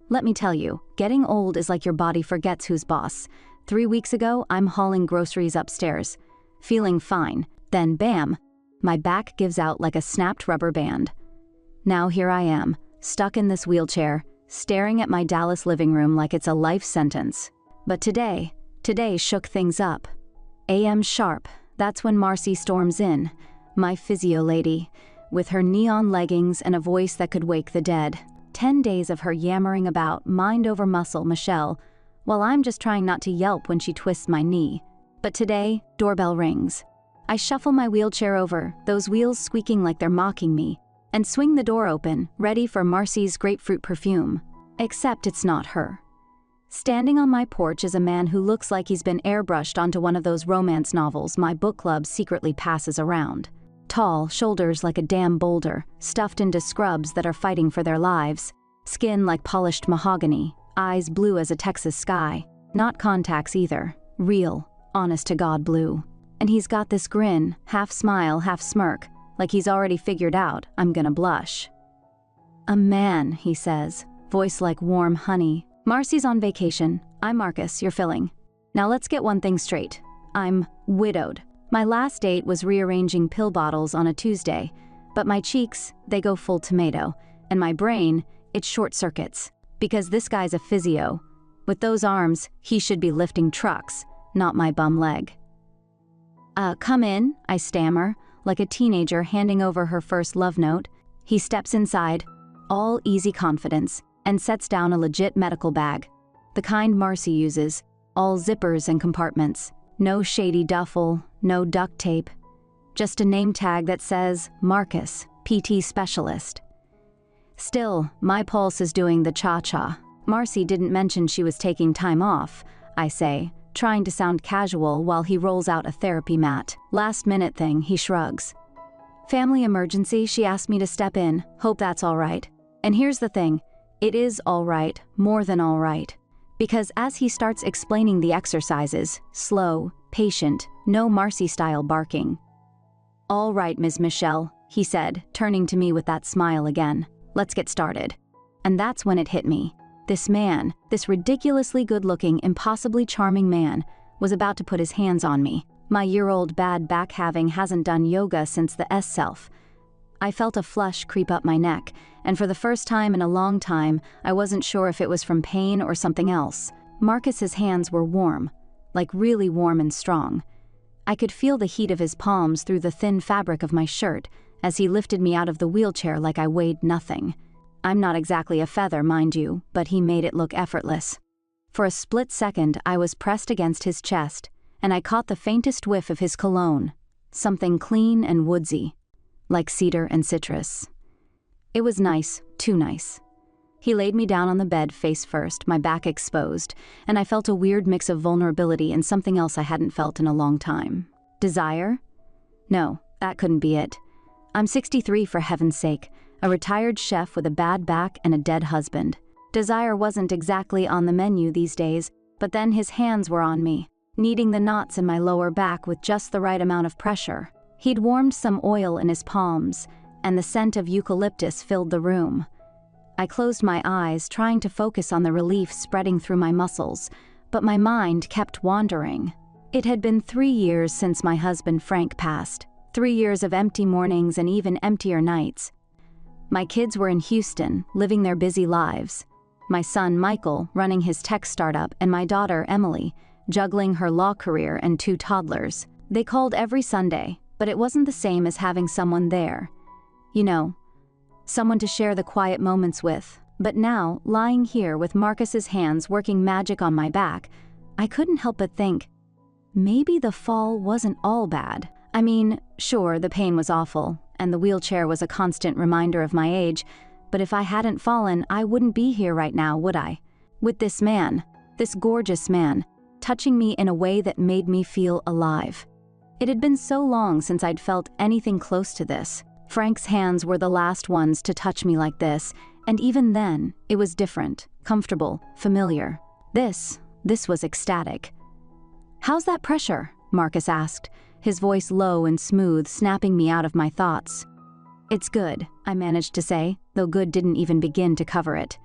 Let me tell you, getting old is like your body forgets who's boss. 3 weeks ago, I'm hauling groceries upstairs, feeling fine. Then bam, my back gives out like a snapped rubber band. Now here I am, stuck in this wheelchair, staring at my Dallas living room like it's a life sentence. But today shook things up. AM sharp, that's when Marcy storms in, my physio lady, with her neon leggings and a voice that could wake the dead. 10 days of her yammering about mind over muscle Michelle, while I'm just trying not to yelp when she twists my knee. But today, doorbell rings. I shuffle my wheelchair over, those wheels squeaking like they're mocking me, and swing the door open, ready for Marcy's grapefruit perfume. Except it's not her. Standing on my porch is a man who looks like he's been airbrushed onto one of those romance novels my book club secretly passes around. Tall, shoulders like a damn boulder, stuffed into scrubs that are fighting for their lives. Skin like polished mahogany, eyes blue as a Texas sky. Not contacts either. Real, honest-to-God blue. And he's got this grin, half smile, half smirk, like he's already figured out I'm gonna blush. "A man," he says, voice like warm honey. "Marcy's on vacation. I'm Marcus, you're filling. Now let's get one thing straight. I'm widowed. My last date was rearranging pill bottles on a Tuesday, but my cheeks, they go full tomato, and my brain, it short circuits, because this guy's a physio. With those arms, he should be lifting trucks, not my bum leg." Come in," I stammer, like a teenager handing over her first love note. He steps inside, all easy confidence, and sets down a legit medical bag. The kind Marcy uses, all zippers and compartments. No shady duffel, no duct tape. Just a name tag that says, Marcus, PT Specialist. Still, my pulse is doing the cha-cha. Marcy didn't mention she was taking time off, I say, trying to sound casual while he rolls out a therapy mat. Last minute thing, he shrugs. "Family emergency, she asked me to step in. Hope that's all right." And here's the thing, it is all right, more than all right. Because as he starts explaining the exercises, slow, patient, no Marcy-style barking. "All right, Ms. Michelle," he said, turning to me with that smile again. "Let's get started." And that's when it hit me. This man, this ridiculously good-looking, impossibly charming man, was about to put his hands on me. My year-old bad back having hasn't done yoga since the S-self. I felt a flush creep up my neck, and for the first time in a long time, I wasn't sure if it was from pain or something else. Marcus's hands were warm, like really warm and strong. I could feel the heat of his palms through the thin fabric of my shirt as he lifted me out of the wheelchair like I weighed nothing. I'm not exactly a feather, mind you, but he made it look effortless. For a split second, I was pressed against his chest, and I caught the faintest whiff of his cologne, something clean and woodsy, like cedar and citrus. It was nice, too nice. He laid me down on the bed face first, my back exposed, and I felt a weird mix of vulnerability and something else I hadn't felt in a long time. Desire? No, that couldn't be it. I'm 63 for heaven's sake, a retired chef with a bad back and a dead husband. Desire wasn't exactly on the menu these days, but then his hands were on me, kneading the knots in my lower back with just the right amount of pressure. He'd warmed some oil in his palms, and the scent of eucalyptus filled the room. I closed my eyes, trying to focus on the relief spreading through my muscles, but my mind kept wandering. It had been 3 years since my husband Frank passed, 3 years of empty mornings and even emptier nights. My kids were in Houston, living their busy lives. My son Michael, running his tech startup, and my daughter Emily, juggling her law career and 2 toddlers. They called every Sunday, but it wasn't the same as having someone there. You know, someone to share the quiet moments with. But now, lying here with Marcus's hands working magic on my back, I couldn't help but think, maybe the fall wasn't all bad. I mean, sure, the pain was awful, and the wheelchair was a constant reminder of my age, but if I hadn't fallen, I wouldn't be here right now, would I? With this man, this gorgeous man, touching me in a way that made me feel alive. It had been so long since I'd felt anything close to this. Frank's hands were the last ones to touch me like this, and even then, it was different, comfortable, familiar. This was ecstatic. "How's that pressure?" Marcus asked, his voice low and smooth, snapping me out of my thoughts. "It's good," I managed to say, though good didn't even begin to cover it.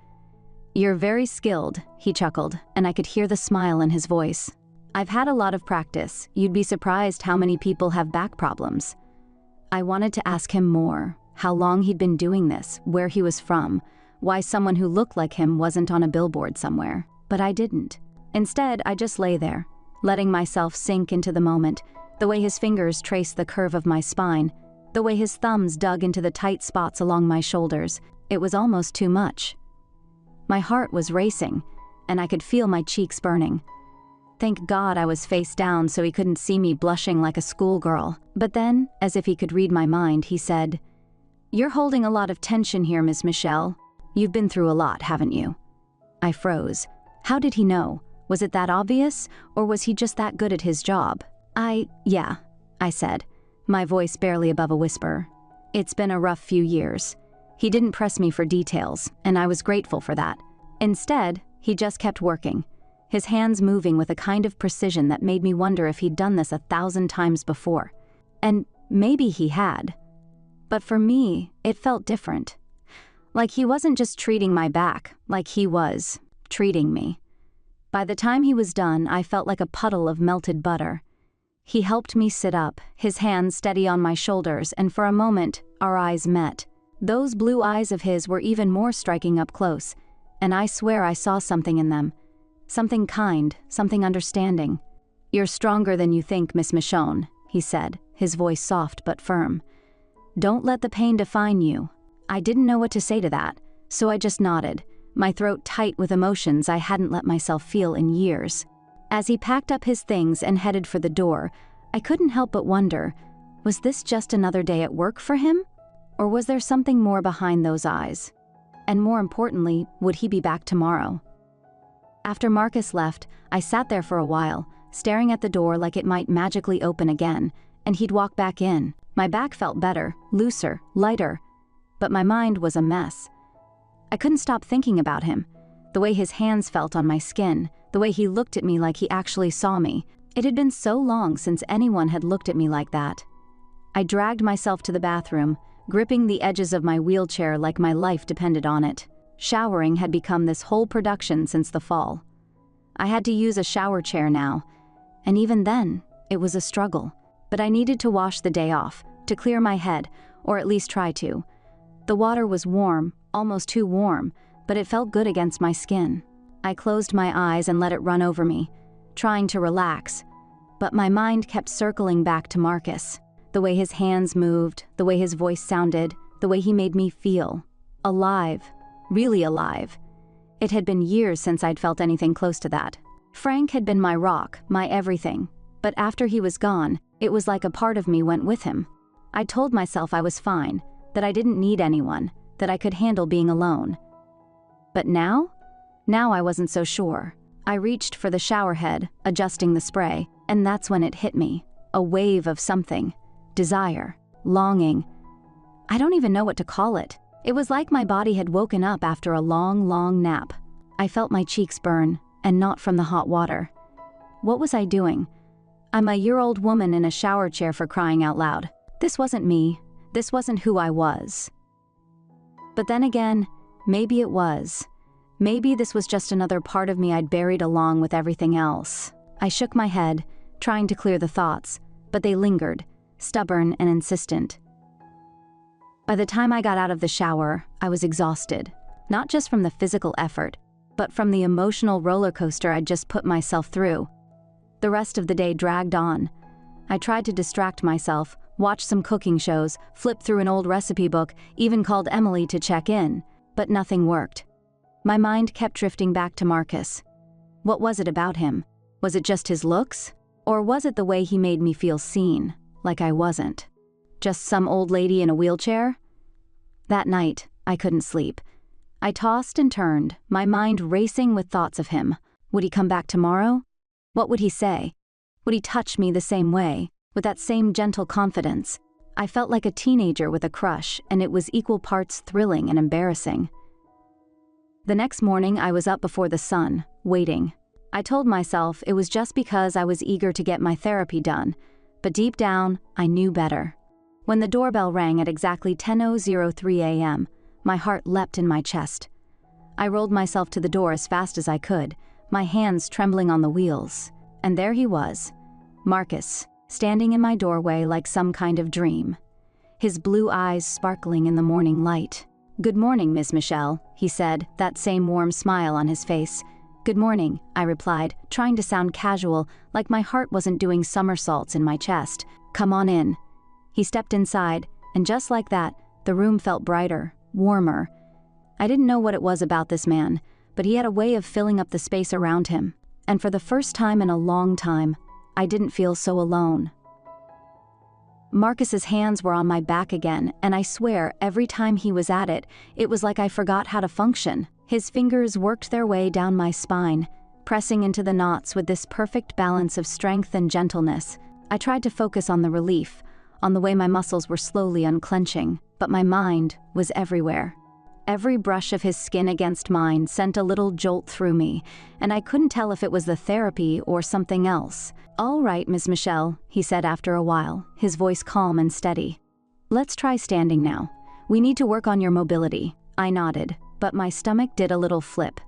"You're very skilled," he chuckled, and I could hear the smile in his voice. "I've had a lot of practice. You'd be surprised how many people have back problems." I wanted to ask him more, how long he'd been doing this, where he was from, why someone who looked like him wasn't on a billboard somewhere, but I didn't. Instead, I just lay there, letting myself sink into the moment, the way his fingers traced the curve of my spine, the way his thumbs dug into the tight spots along my shoulders. It was almost too much. My heart was racing, and I could feel my cheeks burning. Thank God I was face down so he couldn't see me blushing like a schoolgirl. But then, as if he could read my mind, he said, "You're holding a lot of tension here, Miss Michelle. You've been through a lot, haven't you?" I froze. How did he know? Was it that obvious, or was he just that good at his job? Yeah, I said, my voice barely above a whisper. It's been a rough few years. He didn't press me for details, and I was grateful for that. Instead, he just kept working, his hands moving with a kind of precision that made me wonder if he'd done this 1,000 times before. And maybe he had. But for me, it felt different. Like he wasn't just treating my back, like he was treating me. By the time he was done, I felt like a puddle of melted butter. He helped me sit up, his hands steady on my shoulders, and for a moment, our eyes met. Those blue eyes of his were even more striking up close, and I swear I saw something in them. Something kind, something understanding. "You're stronger than you think, Miss Michonne," he said, his voice soft but firm. "Don't let the pain define you." I didn't know what to say to that, so I just nodded, my throat tight with emotions I hadn't let myself feel in years. As he packed up his things and headed for the door, I couldn't help but wonder, was this just another day at work for him? Or was there something more behind those eyes? And more importantly, would he be back tomorrow? After Marcus left, I sat there for a while, staring at the door like it might magically open again, and he'd walk back in. My back felt better, looser, lighter, but my mind was a mess. I couldn't stop thinking about him, the way his hands felt on my skin, the way he looked at me like he actually saw me. It had been so long since anyone had looked at me like that. I dragged myself to the bathroom, gripping the edges of my wheelchair like my life depended on it. Showering had become this whole production since the fall. I had to use a shower chair now, and even then, it was a struggle. But I needed to wash the day off, to clear my head, or at least try to. The water was warm, almost too warm, but it felt good against my skin. I closed my eyes and let it run over me, trying to relax, but my mind kept circling back to Marcus. The way his hands moved, the way his voice sounded, the way he made me feel. Alive. Really alive. It had been years since I'd felt anything close to that. Frank had been my rock, my everything, but after he was gone, it was like a part of me went with him. I told myself I was fine, that I didn't need anyone, that I could handle being alone. But now I wasn't so sure. I reached for the shower head, adjusting the spray, and that's when it hit me. A wave of something. Desire. Longing. I don't even know what to call it. It was like my body had woken up after a long, long nap. I felt my cheeks burn, and not from the hot water. What was I doing? I'm a year-old woman in a shower chair, for crying out loud. This wasn't me. This wasn't who I was. But then again, maybe it was. Maybe this was just another part of me I'd buried along with everything else. I shook my head, trying to clear the thoughts, but they lingered, stubborn and insistent. By the time I got out of the shower, I was exhausted, not just from the physical effort, but from the emotional roller coaster I'd just put myself through. The rest of the day dragged on. I tried to distract myself, watch some cooking shows, flip through an old recipe book, even called Emily to check in, but nothing worked. My mind kept drifting back to Marcus. What was it about him? Was it just his looks? Or was it the way he made me feel seen, like I wasn't? Just some old lady in a wheelchair? That night, I couldn't sleep. I tossed and turned, my mind racing with thoughts of him. Would he come back tomorrow? What would he say? Would he touch me the same way, with that same gentle confidence? I felt like a teenager with a crush, and it was equal parts thrilling and embarrassing. The next morning, I was up before the sun, waiting. I told myself it was just because I was eager to get my therapy done, but deep down, I knew better. When the doorbell rang at exactly 10:03 a.m., my heart leapt in my chest. I rolled myself to the door as fast as I could, my hands trembling on the wheels. And there he was, Marcus, standing in my doorway like some kind of dream, his blue eyes sparkling in the morning light. "Good morning, Miss Michelle," he said, that same warm smile on his face. "Good morning," I replied, trying to sound casual, like my heart wasn't doing somersaults in my chest. "Come on in." He stepped inside, and just like that, the room felt brighter, warmer. I didn't know what it was about this man, but he had a way of filling up the space around him. And for the first time in a long time, I didn't feel so alone. Marcus's hands were on my back again, and I swear every time he was at it, it was like I forgot how to function. His fingers worked their way down my spine, pressing into the knots with this perfect balance of strength and gentleness. I tried to focus on the relief, on the way my muscles were slowly unclenching, but my mind was everywhere. Every brush of his skin against mine sent a little jolt through me, and I couldn't tell if it was the therapy or something else. "All right, Miss Michelle," he said after a while, his voice calm and steady. "Let's try standing now. We need to work on your mobility." I nodded, but my stomach did a little flip.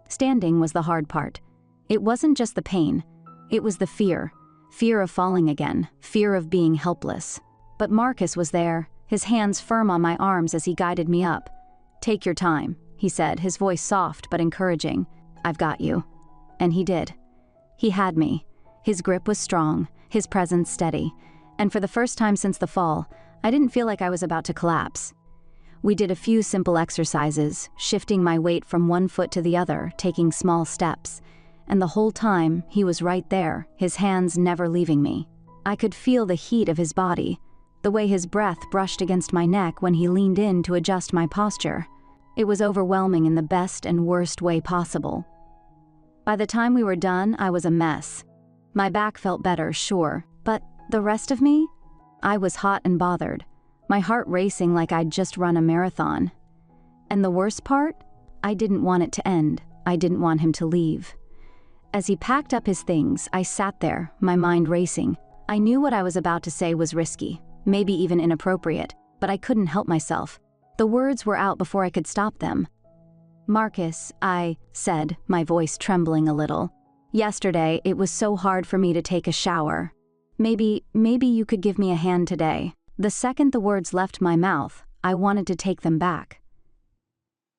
Standing was the hard part. It wasn't just the pain, it was the fear. Fear of falling again, fear of being helpless. But Marcus was there, his hands firm on my arms as he guided me up. "Take your time," he said, his voice soft but encouraging. "I've got you." And he did. He had me. His grip was strong, his presence steady, and for the first time since the fall, I didn't feel like I was about to collapse. We did a few simple exercises, shifting my weight from one foot to the other, taking small steps. And the whole time, he was right there, his hands never leaving me. I could feel the heat of his body, the way his breath brushed against my neck when he leaned in to adjust my posture. It was overwhelming in the best and worst way possible. By the time we were done, I was a mess. My back felt better, sure, but the rest of me? I was hot and bothered, my heart racing like I'd just run a marathon. And the worst part? I didn't want it to end. I didn't want him to leave. As he packed up his things, I sat there, my mind racing. I knew what I was about to say was risky, maybe even inappropriate, but I couldn't help myself. The words were out before I could stop them. "Marcus," I said, my voice trembling a little. "Yesterday, it was so hard for me to take a shower. Maybe you could give me a hand today." The second the words left my mouth, I wanted to take them back.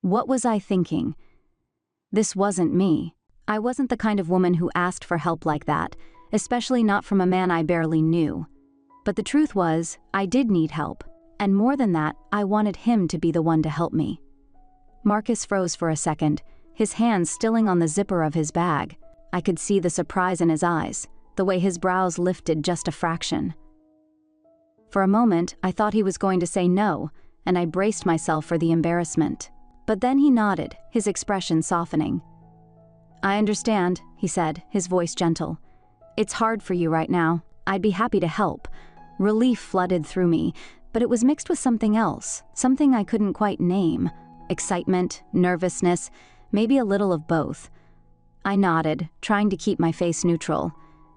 What was I thinking? This wasn't me. I wasn't the kind of woman who asked for help like that, especially not from a man I barely knew. But the truth was, I did need help, and more than that, I wanted him to be the one to help me. Marcus froze for a second, his hands stilling on the zipper of his bag. I could see the surprise in his eyes, the way his brows lifted just a fraction. For a moment, I thought he was going to say no, and I braced myself for the embarrassment. But then he nodded, his expression softening. "I understand," he said, his voice gentle. "It's hard for you right now. I'd be happy to help." Relief flooded through me, but it was mixed with something else, something I couldn't quite name. Excitement, nervousness, maybe a little of both. I nodded, trying to keep my face neutral.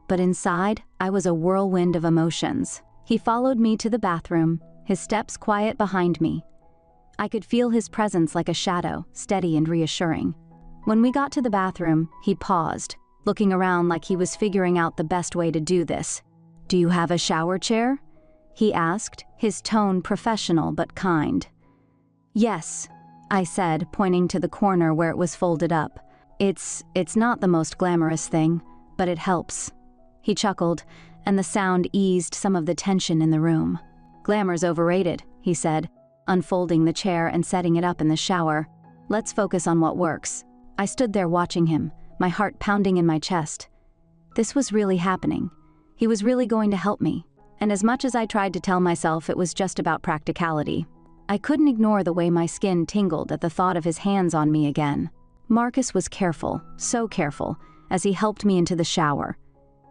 But inside, I was a whirlwind of emotions. He followed me to the bathroom, his steps quiet behind me. I could feel his presence like a shadow, steady and reassuring. When we got to the bathroom, he paused, looking around like he was figuring out the best way to do this. "Do you have a shower chair?" he asked, his tone professional but kind. "Yes," I said, pointing to the corner where it was folded up. It's not the most glamorous thing, but it helps." He chuckled, and the sound eased some of the tension in the room. "Glamour's overrated," he said, unfolding the chair and setting it up in the shower. "Let's focus on what works." I stood there watching him, my heart pounding in my chest. This was really happening. He was really going to help me. And as much as I tried to tell myself it was just about practicality, I couldn't ignore the way my skin tingled at the thought of his hands on me again. Marcus was careful, so careful, as he helped me into the shower.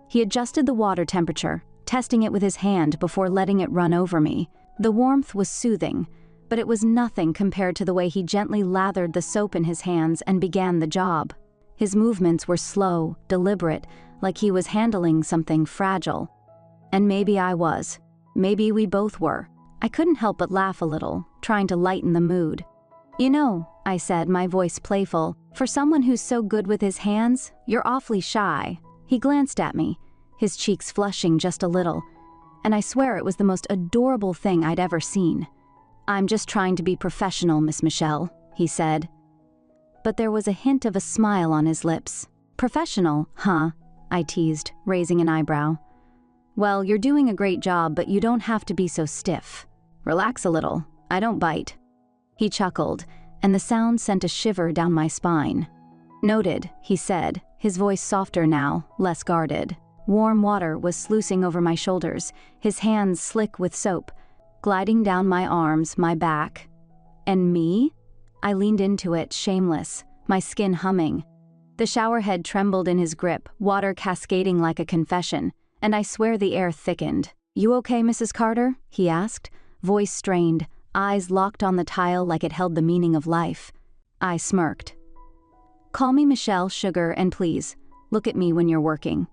He adjusted the water temperature, testing it with his hand before letting it run over me. The warmth was soothing, but it was nothing compared to the way he gently lathered the soap in his hands and began the job. His movements were slow, deliberate, like he was handling something fragile. And maybe I was. Maybe we both were. I couldn't help but laugh a little, trying to lighten the mood. "You know," I said, my voice playful. For someone who's so good with his hands, you're awfully shy. He glanced at me, his cheeks flushing just a little, and I swear it was the most adorable thing I'd ever seen. I'm just trying to be professional, Miss Michelle, he said. But there was a hint of a smile on his lips. Professional, huh? I teased, raising an eyebrow. Well, you're doing a great job, but you don't have to be so stiff. Relax a little. I don't bite. He chuckled, and the sound sent a shiver down my spine. Noted, he said, his voice softer now, less guarded. Warm water was sluicing over my shoulders, his hands slick with soap, gliding down my arms, my back. And me? I leaned into it, shameless, my skin humming. The shower head trembled in his grip, water cascading like a confession, and I swear the air thickened. You okay, Mrs. Carter? He asked, voice strained, eyes locked on the tile like it held the meaning of life. I smirked. Call me Michelle, sugar, and please, look at me when you're working.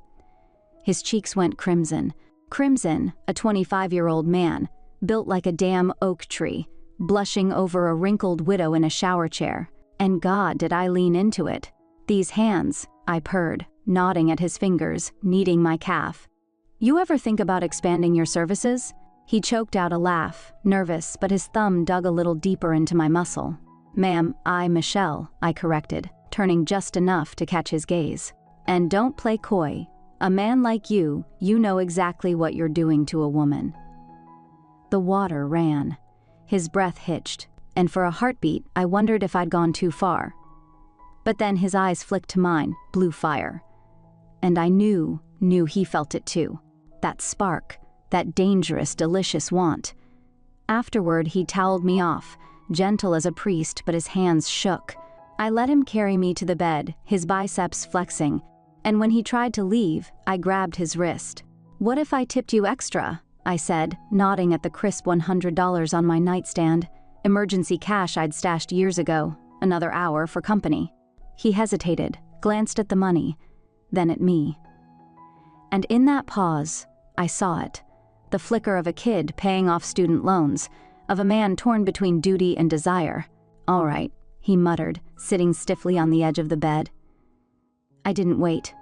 His cheeks went crimson. Crimson, a 25-year-old man, built like a damn oak tree, blushing over a wrinkled widow in a shower chair. And God, did I lean into it. These hands, I purred, nodding at his fingers, kneading my calf. You ever think about expanding your services? He choked out a laugh, nervous, but his thumb dug a little deeper into my muscle. Ma'am, Michelle, I corrected, turning just enough to catch his gaze. And don't play coy. A man like you know exactly what you're doing to a woman. The water ran. His breath hitched, and for a heartbeat, I wondered if I'd gone too far. But then his eyes flicked to mine, blue fire. And I knew he felt it too. That spark, that dangerous, delicious want. Afterward, he toweled me off, gentle as a priest, but his hands shook. I let him carry me to the bed, his biceps flexing, and when he tried to leave, I grabbed his wrist. What if I tipped you extra? I said, nodding at the crisp $100 on my nightstand, emergency cash I'd stashed years ago, another hour for company. He hesitated, glanced at the money, then at me. And in that pause, I saw it. The flicker of a kid paying off student loans, of a man torn between duty and desire. All right, he muttered, sitting stiffly on the edge of the bed. I didn't wait.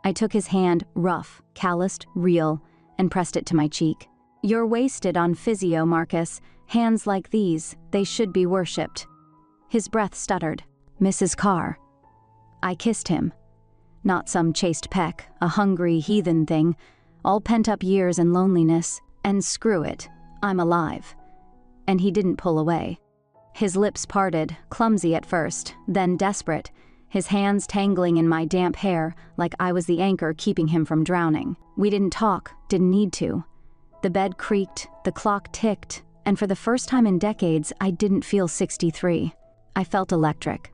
I took his hand, rough, calloused, real, and pressed it to my cheek. You're wasted on physio, Marcus. Hands like these, they should be worshipped. His breath stuttered. Mrs. Carr. I kissed him. Not some chaste peck, a hungry heathen thing, all pent-up years and loneliness, and screw it, I'm alive. And he didn't pull away. His lips parted, clumsy at first, then desperate, his hands tangling in my damp hair like I was the anchor keeping him from drowning. We didn't talk, didn't need to. The bed creaked, the clock ticked, and for the first time in decades, I didn't feel 63. I felt electric.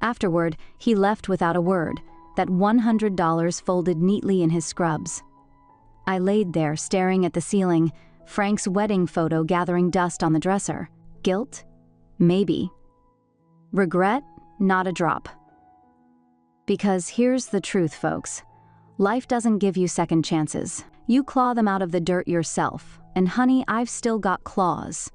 Afterward, he left without a word, that $100 folded neatly in his scrubs. I laid there staring at the ceiling, Frank's wedding photo gathering dust on the dresser. Guilt? Maybe. Regret? Not a drop. Because here's the truth, folks. Life doesn't give you second chances. You claw them out of the dirt yourself. And honey, I've still got claws.